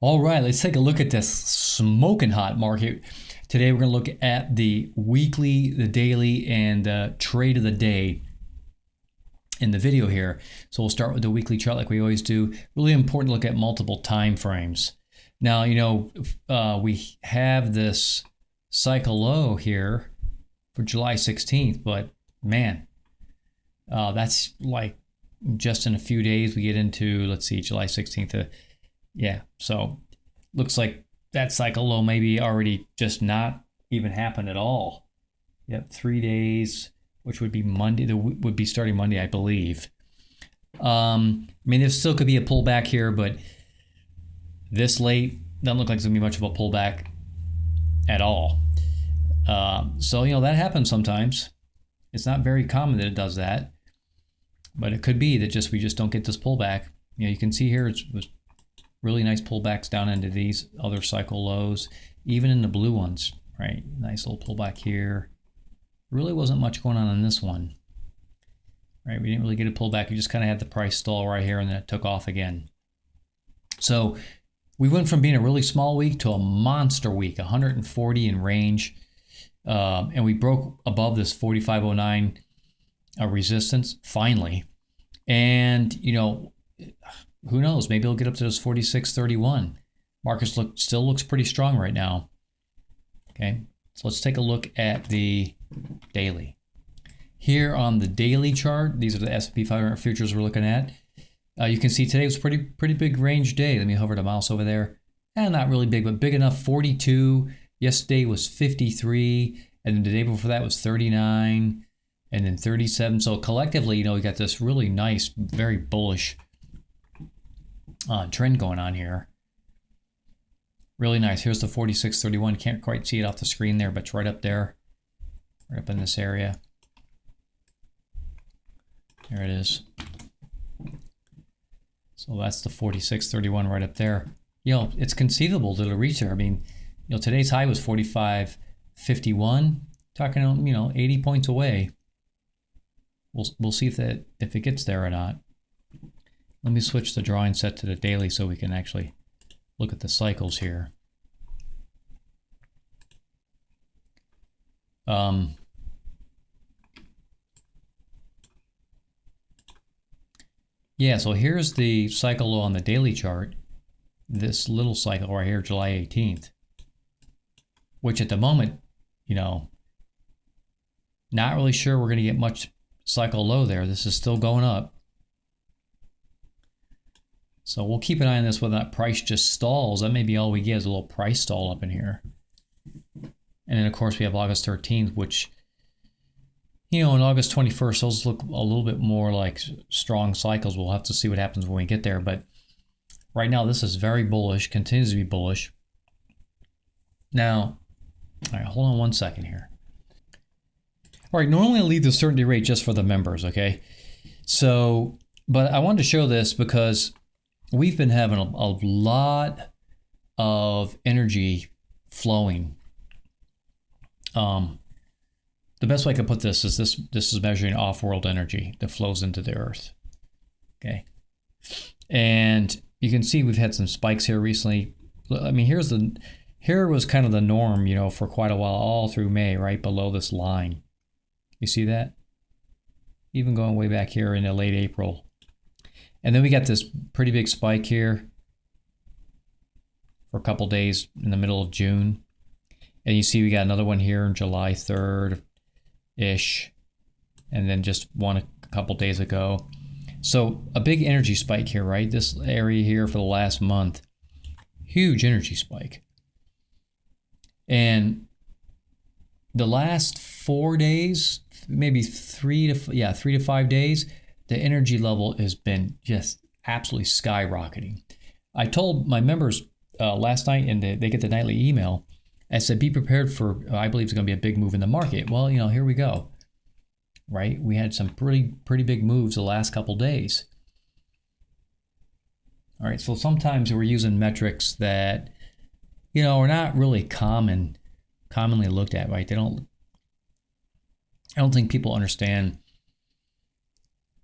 All right, let's take a look at this smoking hot market. Today we're going to look at the weekly, the daily, and the trade of the day in the video here. So we'll start with the weekly chart like we always do. Really important to look at multiple time frames. Now, we have this cycle low here for July 16th, but man, that's like just in a few days we get into, let's see, July 16th. Yeah, so looks like that cycle low maybe already just not even happened at all. Yep, 3 days, which would be Monday, would be starting Monday, I believe. I mean, there still could be a pullback here, but this late doesn't look like it's gonna be much of a pullback at all. So that happens sometimes. It's not very common that it does that, but it could be that we just don't get this pullback. You can see here it's really nice pullbacks down into these other cycle lows, even in the blue ones, right? Nice little pullback here. Really wasn't much going on in this one, right? We didn't really get a pullback. We just kind of had the price stall right here, and then it took off again. So we went from being a really small week to a monster week, 140 in range, and we broke above this 4509 resistance finally. And who knows? Maybe it'll get up to this 46.31. Market still looks pretty strong right now. Okay, so let's take a look at the daily. Here on the daily chart, these are the S&P 500 futures we're looking at. You can see today was a pretty big range day. Let me hover the mouse over there. Not really big, but big enough. 42. Yesterday was 53, and then the day before that was 39, and then 37. So collectively, we got this really nice, very bullish trend going on here. Really nice. Here's the 46.31. Can't quite see it off the screen there, but it's right up there, right up in this area. There it is. So that's the 46.31 right up there. It's conceivable that it'll reach there. I mean, today's high was 45.51. Talking, 80 points away. We'll see if it gets there or not. Let me switch the drawing set to the daily so we can actually look at the cycles here. Yeah, so here's the cycle low on the daily chart. This little cycle right here, July 18th, which at the moment, not really sure we're going to get much cycle low there. This is still going up. So we'll keep an eye on this whether that price just stalls. That may be all we get is a little price stall up in here. And then, of course, we have August 13th, which, on August 21st, those look a little bit more like strong cycles. We'll have to see what happens when we get there. But right now, this is very bullish, continues to be bullish. Now, all right, hold on one second here. All right, normally I leave the certainty rate just for the members, okay? So, but I wanted to show this because we've been having a lot of energy flowing. The best way I can put this is this is measuring off-world energy that flows into the earth. Okay. And you can see we've had some spikes here recently. I mean, here was kind of the norm, for quite a while, all through May, right below this line. You see that? Even going way back here in the late April. And then we got this pretty big spike here for a couple days in the middle of June. And you see we got another one here on July 3rd-ish. And then just one a couple days ago. So a big energy spike here, right? This area here for the last month. Huge energy spike. And the last 4 days, maybe 3 to 5 days, the energy level has been just absolutely skyrocketing. I told my members last night, and they get the nightly email. I said, be prepared for, I believe it's going to be a big move in the market. Well, here we go. Right? We had some pretty big moves the last couple days. All right, so sometimes we're using metrics that, are not really commonly looked at, right? I don't think people understand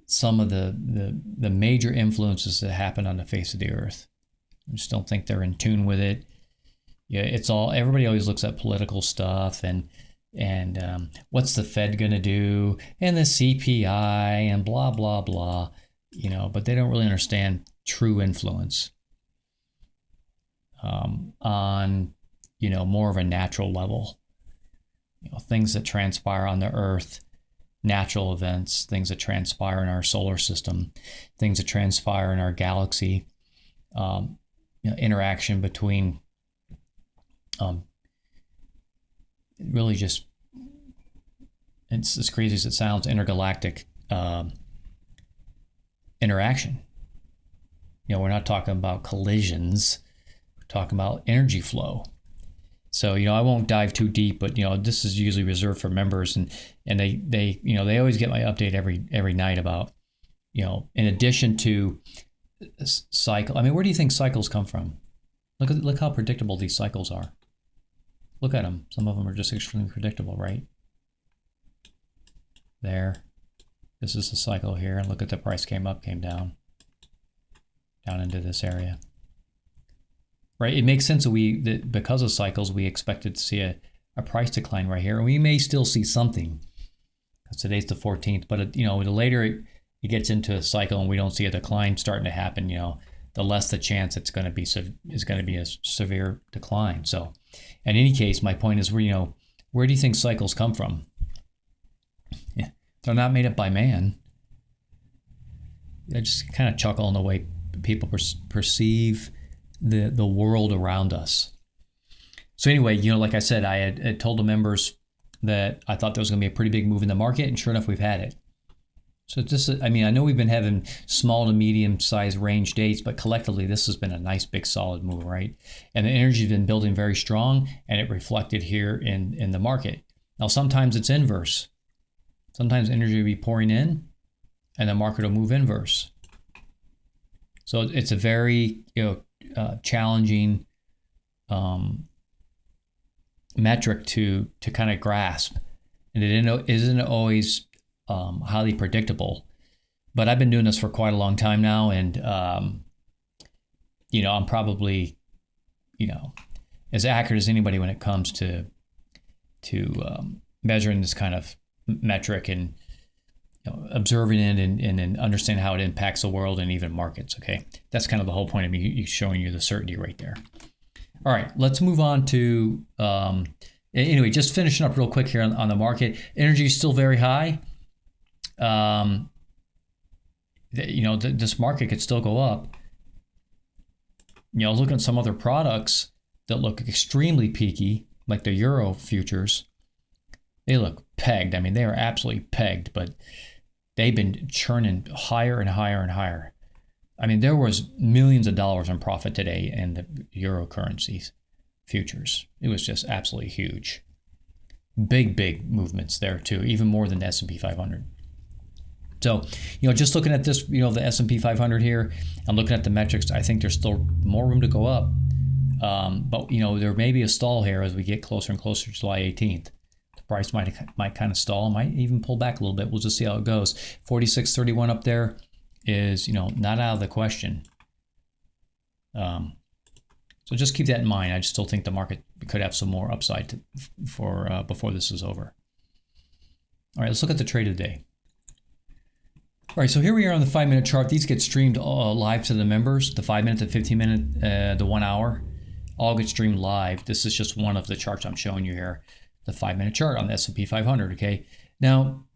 some of the major influences that happen on the face of the earth. I just don't think they're in tune with it. Yeah, it's all, everybody always looks at political stuff and what's the Fed going to do and the CPI and blah, blah, blah, but they don't really understand true influence on, more of a natural level. Things that transpire on the Earth, natural events, things that transpire in our solar system, things that transpire in our galaxy, interaction between really just, it's as crazy as it sounds, intergalactic interaction. We're not talking about collisions, we're talking about energy flow. So, I won't dive too deep, but, this is usually reserved for members, and they always get my update every night about, in addition to cycle. I mean, where do you think cycles come from? Look how predictable these cycles are. Look at them. Some of them are just extremely predictable, right? There. This is the cycle here, and look at the price came up, came down into this area. Right? It makes sense that because of cycles, we expected to see a price decline right here, and we may still see something. Because today's the 14th, but the later it gets into a cycle and we don't see a decline starting to happen, the less the chance it's going to be a severe decline. So, in any case, my point is, where do you think cycles come from? Yeah, they're not made up by man. I just kind of chuckle in the way people perceive the world around us. So anyway, like I said, I had told the members that I thought there was going to be a pretty big move in the market, and sure enough, we've had it. So I know we've been having small to medium sized range days, but collectively this has been a nice big solid move, right? And the energy's been building very strong, and it reflected here in the market. Now sometimes it's inverse. Sometimes energy will be pouring in, and the market will move inverse. So it's a very challenging metric to kind of grasp, and it isn't always highly predictable. But I've been doing this for quite a long time now, and I'm probably as accurate as anybody when it comes to measuring this kind of metric and observing it and understand how it impacts the world and even markets. Okay, that's kind of the whole point of me showing you the certainty right there. All right, let's move on to anyway, just finishing up real quick here on the market. Energy is still very high. This market could still go up. Looking at some other products that look extremely peaky, like the Euro futures, they look pegged. I mean, they are absolutely pegged, but they've been churning higher and higher and higher. I mean, there was millions of dollars in profit today in the Euro currencies futures. It was just absolutely huge. Big movements there too, even more than the S&P 500. So, just looking at this, the S&P 500 here, I'm looking at the metrics. I think there's still more room to go up. But there may be a stall here as we get closer and closer to July 18th. The price might kind of stall, might even pull back a little bit. We'll just see how it goes. 46.31 up there is, not out of the question. So just keep that in mind. I just still think the market could have some more upside for before this is over. All right, let's look at the trade of the day. All right, so here we are on the 5-minute chart. These get streamed live to the members. The 5-minute, the 15-minute, the 1 hour, all get streamed live. This is just one of the charts I'm showing you here. The 5-minute chart on the S&P 500. Okay, now,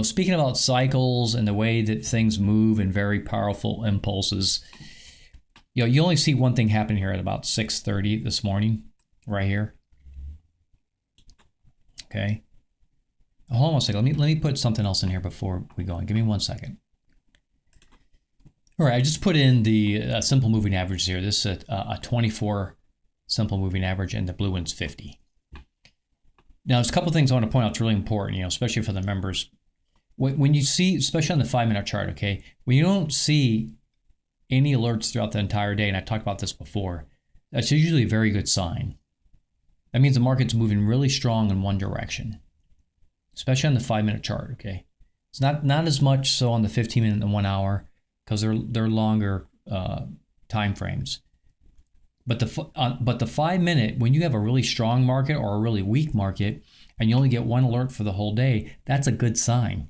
speaking about cycles and the way that things move and very powerful impulses, you only see one thing happen here at about 6:30 this morning, right here. Okay. Hold on one second. Let me put something else in here before we go on. Give me 1 second. All right, I just put in the simple moving average here. This is a 24 simple moving average, and the blue one's 50. Now, there's a couple of things I want to point out that's really important, especially for the members. When you see, especially on the 5-minute chart, okay, when you don't see any alerts throughout the entire day, and I talked about this before, that's usually a very good sign. That means the market's moving really strong in one direction, especially on the 5-minute chart, okay? It's not as much so on the 15-minute and the 1 hour, because they're longer time time frames. But the 5 minute, when you have a really strong market or a really weak market, and you only get one alert for the whole day, that's a good sign.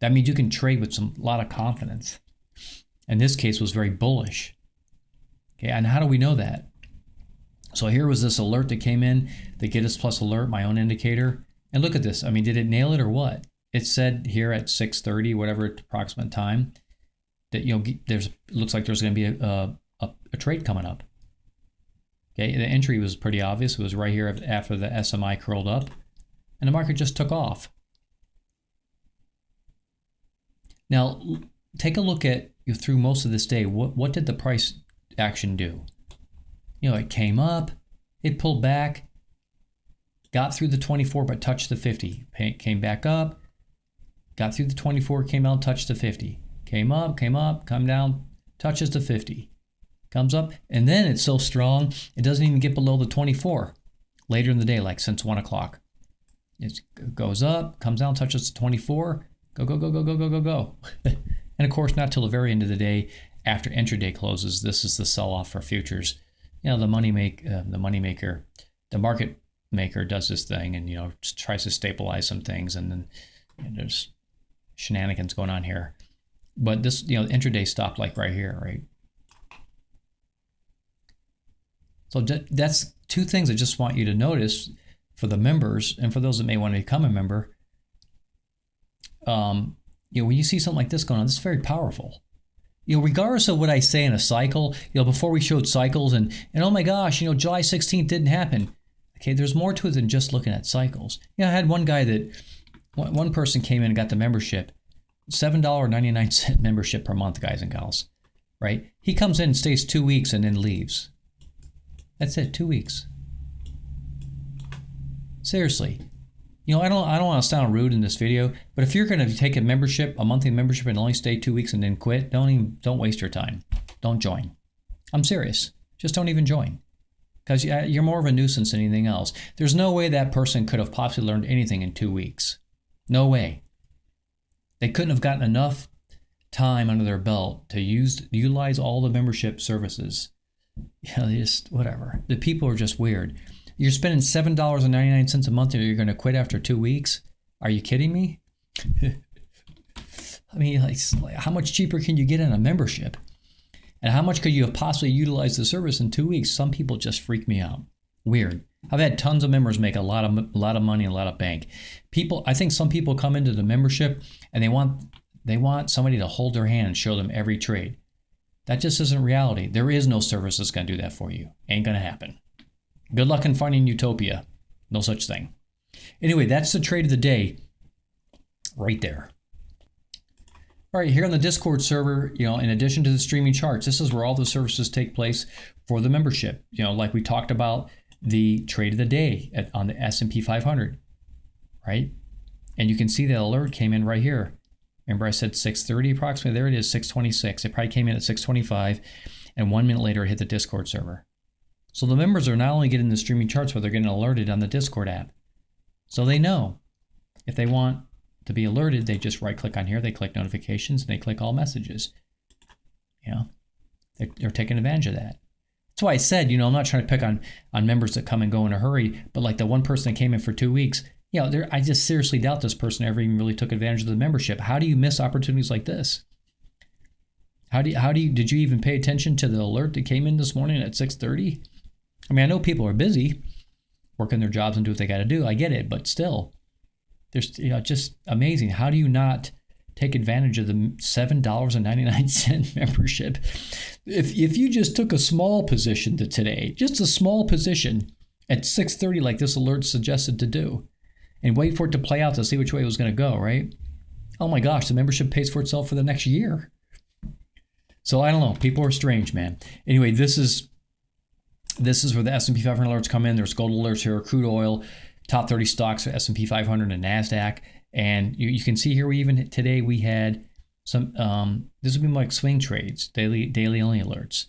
That means you can trade with a lot of confidence. In this case, was very bullish. Okay, and how do we know that? So here was this alert that came in, the Giddus Plus alert, my own indicator. And look at this. I mean, did it nail it or what? It said here at 6:30, whatever approximate time, that looks like there's going to be a trade coming up. Okay, the entry was pretty obvious. It was right here after the SMI curled up, and the market just took off. Now, take a look at through most of this day. What did the price action do? It came up, it pulled back, got through the 24, but touched the 50. Came back up, got through the 24, came out, touched the 50. Came up, come down, touches the 50. Comes up, and then it's so strong, it doesn't even get below the 24 later in the day, like since 1 o'clock. It goes up, comes down, touches the 24, go. And of course, not till the very end of the day, after intraday closes, this is the sell-off for futures. The market maker does this thing and, tries to stabilize some things, and then there's shenanigans going on here. But this, intraday stopped like right here, right? So that's two things I just want you to notice for the members and for those that may want to become a member. When you see something like this going on, this is very powerful. Regardless of what I say in a cycle, before we showed cycles and oh my gosh, July 16th didn't happen. Okay, there's more to it than just looking at cycles. I had one guy one person came in and got the membership, $7.99 membership per month, guys and gals, right? He comes in and stays 2 weeks and then leaves. That's it, 2 weeks. Seriously. I don't want to sound rude in this video, but if you're going to take a monthly membership and only stay 2 weeks and then quit, don't waste your time. Don't join. I'm serious. Just don't even join. Because you're more of a nuisance than anything else. There's no way that person could have possibly learned anything in 2 weeks. No way. They couldn't have gotten enough time under their belt to utilize all the membership services. Just whatever. The people are just weird. You're spending $7.99 a month and you're going to quit after 2 weeks? Are you kidding me? I mean, how much cheaper can you get in a membership? And how much could you have possibly utilized the service in 2 weeks? Some people just freak me out. Weird. I've had tons of members make a lot of money and a lot of bank. I think some people come into the membership and they want somebody to hold their hand and show them every trade. That just isn't reality. There is no service that's going to do that for you. Ain't going to happen. Good luck in finding utopia. No such thing. Anyway, that's the trade of the day right there. All right, here on the Discord server, in addition to the streaming charts, this is where all the services take place for the membership. Like we talked about the trade of the day on the S&P 500, right? And you can see that alert came in right here. Remember I said 6:30 approximately? There it is, 6:26. It probably came in at 6:25, and 1 minute later it hit the Discord server. So the members are not only getting the streaming charts, but they're getting alerted on the Discord app. So they know if they want to be alerted, they just right-click on here, they click notifications, and they click all messages. They're taking advantage of that. That's why I said, I'm not trying to pick on members that come and go in a hurry, but like the one person that came in for 2 weeks, I just seriously doubt this person ever even really took advantage of the membership. How do you miss opportunities like this? Did you even pay attention to the alert that came in this morning at 6:30? I mean, I know people are busy working their jobs and do what they got to do. I get it, but still, there's just amazing. How do you not take advantage of the $7.99 membership? If you just took a small position to today, just a small position at 6:30, like this alert suggested to do, and wait for it to play out to see which way it was going to go, right? Oh my gosh, the membership pays for itself for the next year. So I don't know. People are strange, man. Anyway, this is where the S&P 500 alerts come in. There's gold alerts here, crude oil, top 30 stocks, S&P 500 and NASDAQ. And you can see here, today we had some, this would be like swing trades, daily only alerts.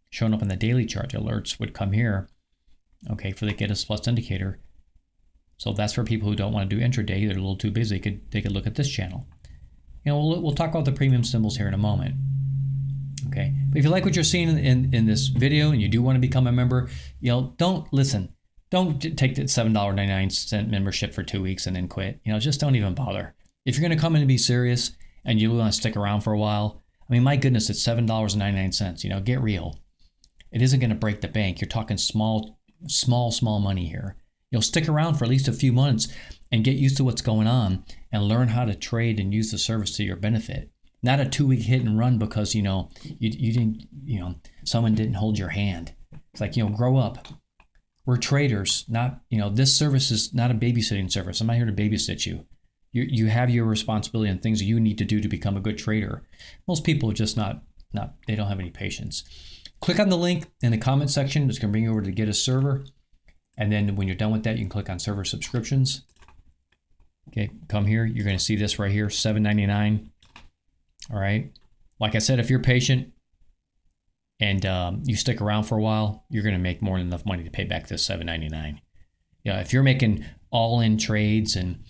Showing up on the daily chart, the alerts would come here, okay, for the Giddus Plus indicator. So that's for people who don't want to do intraday. They're a little too busy. They could look at this channel. We'll talk about the premium symbols here in a moment. Okay, But if you like what you're seeing in this video and you do want to become a member, don't take that $7.99 membership for 2 weeks and then quit. Just don't even bother. If you're going to come in and be serious and you want to stick around for a while, I mean, my goodness, it's $7.99. Get real. It isn't going to break the bank. You're talking small money here. Stick around for at least a few months and get used to what's going on and learn how to trade and use the service to your benefit. Not a 2-week hit and run because, you didn't, someone didn't hold your hand. It's like, grow up. We're traders, not, this service is not a babysitting service. I'm not here to babysit you. You have your responsibility and things you need to do to become a good trader. Most people are just not, they don't have any patience. Click on the link in the comment section. It's going to bring you over to get a server. And then when you're done with that, you can click on server subscriptions. Okay, come here. You're going to see this right here, $7.99. All right. Like I said, if you're patient and you stick around for a while, you're going to make more than enough money to pay back this $7.99. If you're making all-in trades and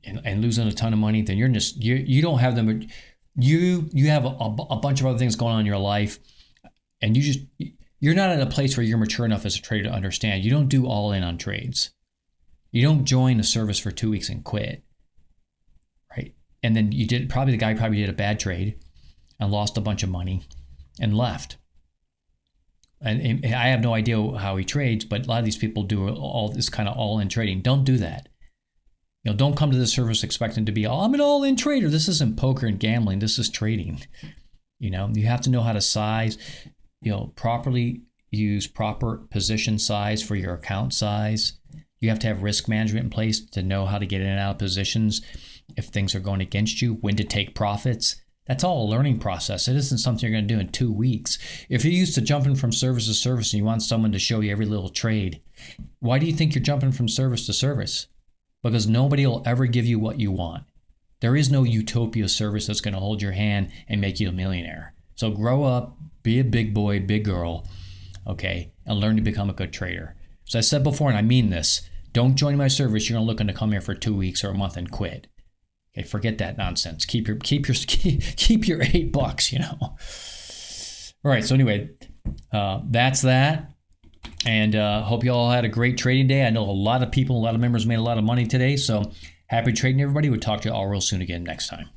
and losing a ton of money, then you don't have them. You have a bunch of other things going on in your life, and you're not at a place where you're mature enough as a trader to understand. You don't do all in on trades. You don't join a service for 2 weeks and quit, right? And then the guy probably did a bad trade and lost a bunch of money and left. And I have no idea how he trades, but a lot of these people do all this kind of all-in trading. Don't do that. Don't come to this service expecting to be, I'm an all-in trader. This isn't poker and gambling. This is trading. You have to know how to size, properly use proper position size for your account size. You have to have risk management in place to know how to get in and out of positions if things are going against you, when to take profits. That's all a learning process. It isn't something you're going to do in 2 weeks. If you're used to jumping from service to service and you want someone to show you every little trade, why do you think you're jumping from service to service? Because nobody will ever give you what you want. There is no utopia service that's going to hold your hand and make you a millionaire. So grow up, be a big boy, big girl, okay, and learn to become a good trader. So I said before, and I mean this, don't join my service. You're looking to come here for 2 weeks or a month and quit. Okay, forget that nonsense. Keep your $8. All right. So anyway, that's that. And hope you all had a great trading day. I know a lot of members made a lot of money today. So happy trading, everybody. We'll talk to you all real soon again next time.